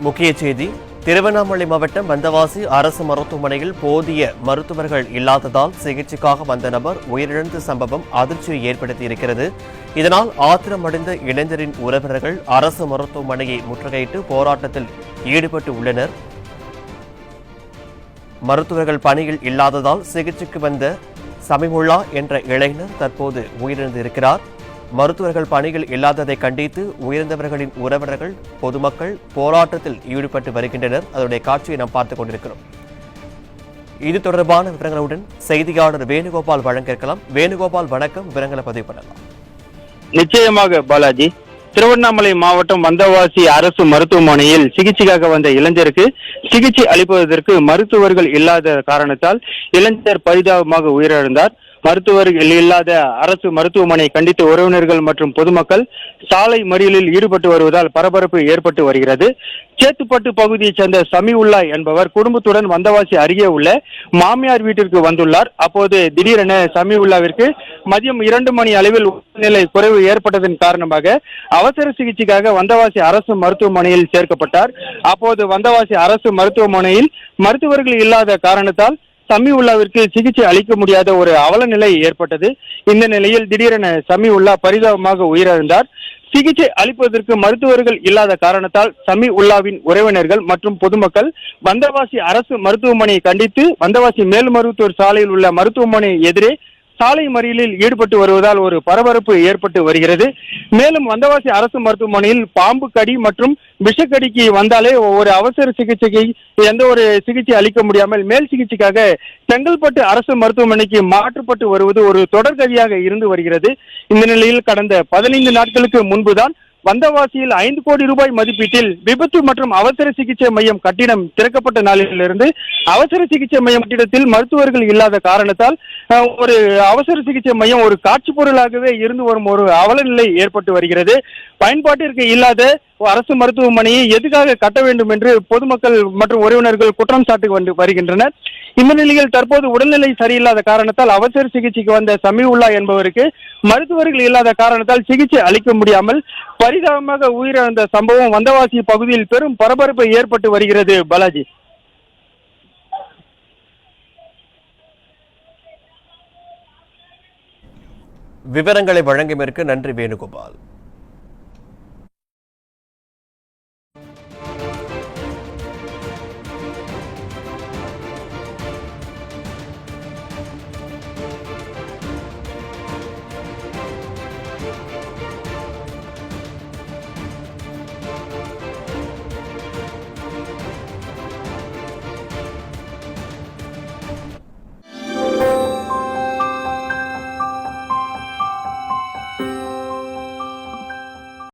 முக்கிய செய்தி. திருவண்ணாமலை மாவட்டம் வந்தவாசி அரசு மருத்துவமனையில் போதிய மருத்துவர்கள் இல்லாததால் சிகிச்சைக்காக வந்த நபர் உயிரிழந்த சம்பவம் அதிர்ச்சியை ஏற்படுத்தியிருக்கிறது. இதனால் ஆத்திரமடைந்த இளைஞரின் உறவினர்கள் அரசு மருத்துவமனையை முற்றுகையிட்டு போராட்டத்தில் ஈடுபட்டு உள்ளனர். மருத்துவர்கள் பணியில் இல்லாததால் சிகிச்சைக்கு வந்த சமிமுல்லா என்ற இளைஞர் தற்போது உயிரிழந்திருக்கிறார். மருத்துவர்கள் பணியில் இல்லாததை கண்டித்து உயிரிழந்தவர்களின் உறவினர்கள் பொதுமக்கள் போராட்டத்தில் ஈடுபட்டு வருகின்றனர். அதனுடைய காட்சியை நாம் பார்த்துக் கொண்டிருக்கிறோம். இது தொடர்பான விவரங்களுடன் செய்தியாளர் வேணுகோபால் வழங்க இருக்கலாம். வேணுகோபால், வணக்கம். விவரங்களை பதிவு பண்ணலாம். நிச்சயமாக பாலாஜி. திருவண்ணாமலை மாவட்டம் வந்தவாசி அரசு மருத்துவமனையில் சிகிச்சைக்காக வந்த இளைஞருக்கு சிகிச்சை அளிப்பதற்கு மருத்துவர்கள் இல்லாத காரணத்தால் இளைஞர் பரிதாபமாக உயிரிழந்தார். மருத்துவர்கள் இல்லாத அரசு மருத்துவமனை கண்டித்து உறவினர்கள் மற்றும் பொதுமக்கள் சாலை மறியலில் ஈடுபட்டு வருவதால் பரபரப்பு ஏற்பட்டு வருகிறது. சேத்துப்பட்டு பகுதியைச் சேர்ந்த சமிஉல்லா என்பவர் குடும்பத்துடன் வந்தவாசி அருகே உள்ள மாமியார் வீட்டிற்கு வந்துள்ளார். அப்போது திடீரென சமிஉல்லாவிற்கு மதியம் 2 மணி அளவில் உடல்நிலை குறைவு ஏற்பட்டதன் காரணமாக அவசர சிகிச்சைக்காக வந்தவாசி அரசு மருத்துவமனையில் சேர்க்கப்பட்டார். அப்போது வந்தவாசி அரசு மருத்துவமனையில் மருத்துவர்கள் இல்லாத காரணத்தால் சமிஉல்லாவிற்கு சிகிச்சை அளிக்க முடியாத ஒரு அவல நிலை ஏற்பட்டது. இந்த நிலையில் திடீரென சமிஉல்லா பரிதாபமாக உயிரிழந்தார். சிகிச்சை அளிப்பதற்கு மருத்துவர்கள் இல்லாத காரணத்தால் சமிஉல்லாவின் உறவினர்கள் மற்றும் பொதுமக்கள் வந்தவாசி அரசு மருத்துவமனையை கண்டித்து வந்தவாசி மேல்மருவத்தூர் சாலையில் உள்ள மருத்துவமனை எதிரே சாலை மறியலில் ஈடுபட்டு வருவதால் ஒரு பரபரப்பு ஏற்பட்டு வருகிறது. மேலும் வந்தவாசி அரசு மருத்துவமனையில் பாம்பு கடி மற்றும் விஷக்கடிக்கு வந்தாலே ஒரு அவசர சிகிச்சைக்கு எந்த ஒரு சிகிச்சை அளிக்க முடியாமல் மேல் சிகிச்சைக்காக செங்கல்பட்டு அரசு மருத்துவமனைக்கு மாற்றப்பட்டு வருவது ஒரு தொடர்கதியாக இருந்து வருகிறது. இந்த நிலையில் கடந்த 15 நாட்களுக்கு முன்புதான் வந்தவாசியில் 5 கோடி ரூபாய் மதிப்பீட்டில் விபத்து மற்றும் அவசர சிகிச்சை மையம் கட்டிடம் திறக்கப்பட்ட நாளிலிருந்து அவசர சிகிச்சை மையம் கட்டிடத்தில் மருத்துவர்கள் இல்லாத காரணத்தால் ஒரு அவசர சிகிச்சை மையம் ஒரு காட்சி பொருளாகவே இருந்து வரும் ஒரு அவல நிலை ஏற்பட்டு வருகிறது. பயன்பாட்டிற்கு இல்லாத அரசு மருத்துவமனையை எதுக்காக கட்ட வேண்டும் என்று பொதுமக்கள் மற்றும் உறவினர்கள் குற்றம் சாட்டி வருகின்றனர். இந்த நிலையில் தற்போது உடல்நிலை சரியில்லாத காரணத்தால் அவசர சிகிச்சைக்கு வந்த சமிஉல்லா என்பவருக்கு மருத்துவர்கள் இல்லாத காரணத்தால் சிகிச்சை அளிக்க முடியாமல் பரிதாபமாக உயிரிழந்த சம்பவம் வந்தவாசி பகுதியில் பெரும் பரபரப்பை ஏற்பட்டு வருகிறது. பாலாஜி, விவரங்களை வழங்கியதற்கு நன்றி வேணுகோபால்.